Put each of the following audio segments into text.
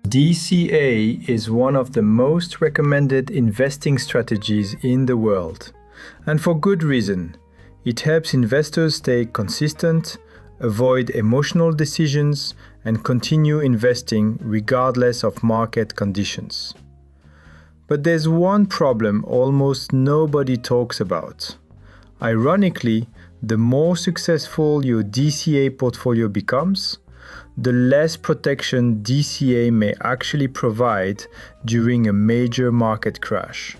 DCA is one of the most recommended investing strategies in the world, and for good reason. It helps investors stay consistent, avoid emotional decisions, and continue investing regardless of market conditions. But there's one problem almost nobody talks about. Ironically, the more successful your DCA portfolio becomes, the less protection DCA may actually provide during a major market crash.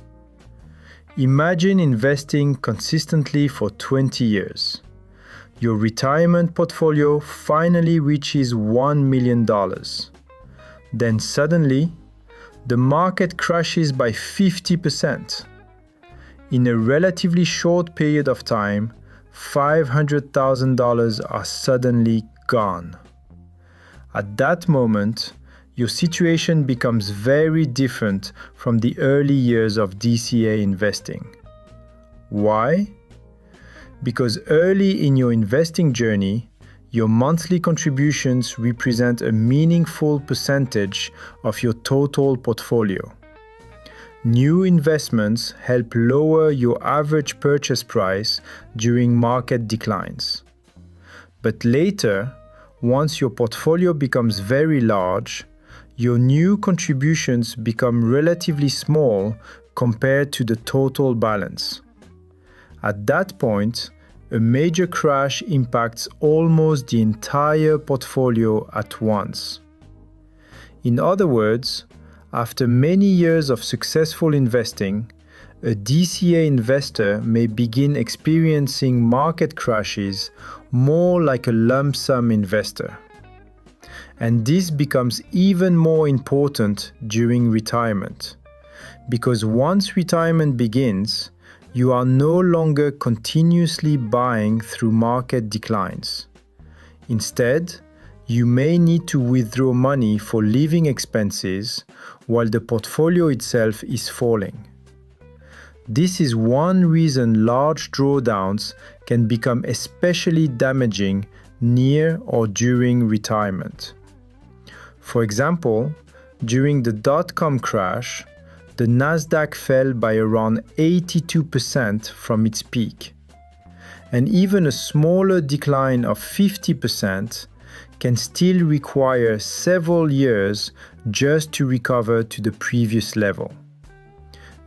Imagine investing consistently for 20 years. Your retirement portfolio finally reaches $1 million. Then suddenly, the market crashes by 50%. In a relatively short period of time, $500,000 are suddenly gone. At that moment, your situation becomes very different from the early years of DCA investing. Why? Because early in your investing journey, your monthly contributions represent a meaningful percentage of your total portfolio. New investments help lower your average purchase price during market declines. But later, once your portfolio becomes very large, your new contributions become relatively small compared to the total balance. At that point, a major crash impacts almost the entire portfolio at once. In other words, after many years of successful investing, a DCA investor may begin experiencing market crashes more like a lump sum investor. And this becomes even more important during retirement, because once retirement begins, you are no longer continuously buying through market declines. Instead, you may need to withdraw money for living expenses while the portfolio itself is falling. This is one reason large drawdowns can become especially damaging near or during retirement. For example, during the dot-com crash, the NASDAQ fell by around 82% from its peak. And even a smaller decline of 50% can still require several years just to recover to the previous level.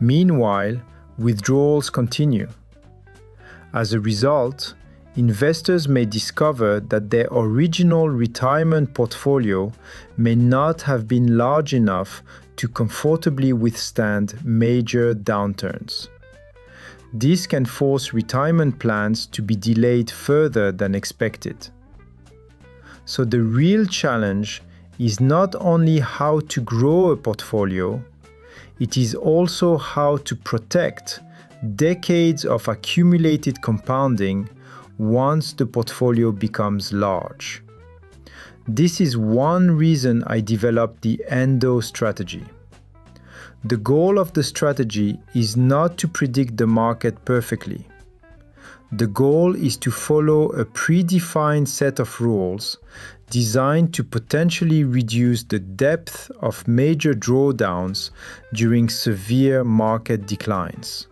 Meanwhile, withdrawals continue. As a result, investors may discover that their original retirement portfolio may not have been large enough to comfortably withstand major downturns. This can force retirement plans to be delayed further than expected. So the real challenge is not only how to grow a portfolio, it is also how to protect decades of accumulated compounding once the portfolio becomes large. This is one reason I developed the EnDo Strategy. The goal of the strategy is not to predict the market perfectly. The goal is to follow a predefined set of rules designed to potentially reduce the depth of major drawdowns during severe market declines.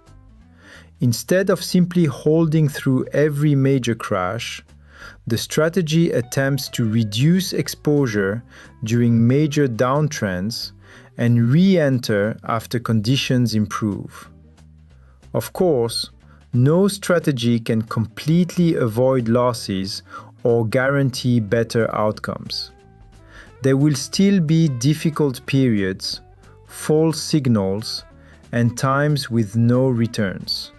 Instead of simply holding through every major crash, the strategy attempts to reduce exposure during major downtrends and re-enter after conditions improve. Of course, no strategy can completely avoid losses or guarantee better outcomes. There will still be difficult periods, false signals, and times with no returns.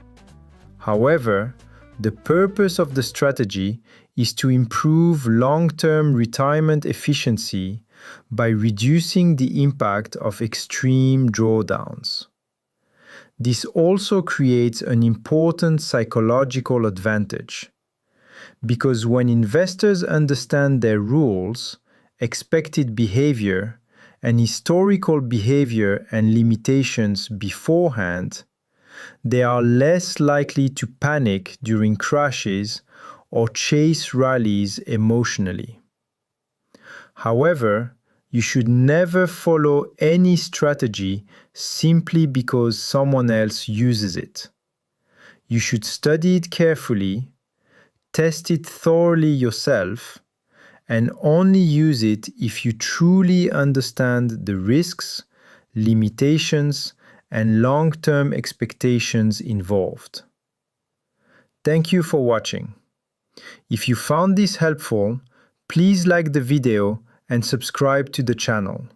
However, the purpose of the strategy is to improve long-term retirement efficiency by reducing the impact of extreme drawdowns. This also creates an important psychological advantage, because when investors understand their rules, expected behavior, and historical behavior and limitations beforehand, they are less likely to panic during crashes or chase rallies emotionally. However, You should never follow any strategy simply because someone else uses it. You should study it carefully, test it thoroughly yourself, and only use it if you truly understand the risks, limitations, and long-term expectations involved. Thank you for watching. If you found this helpful, please like the video and subscribe to the channel.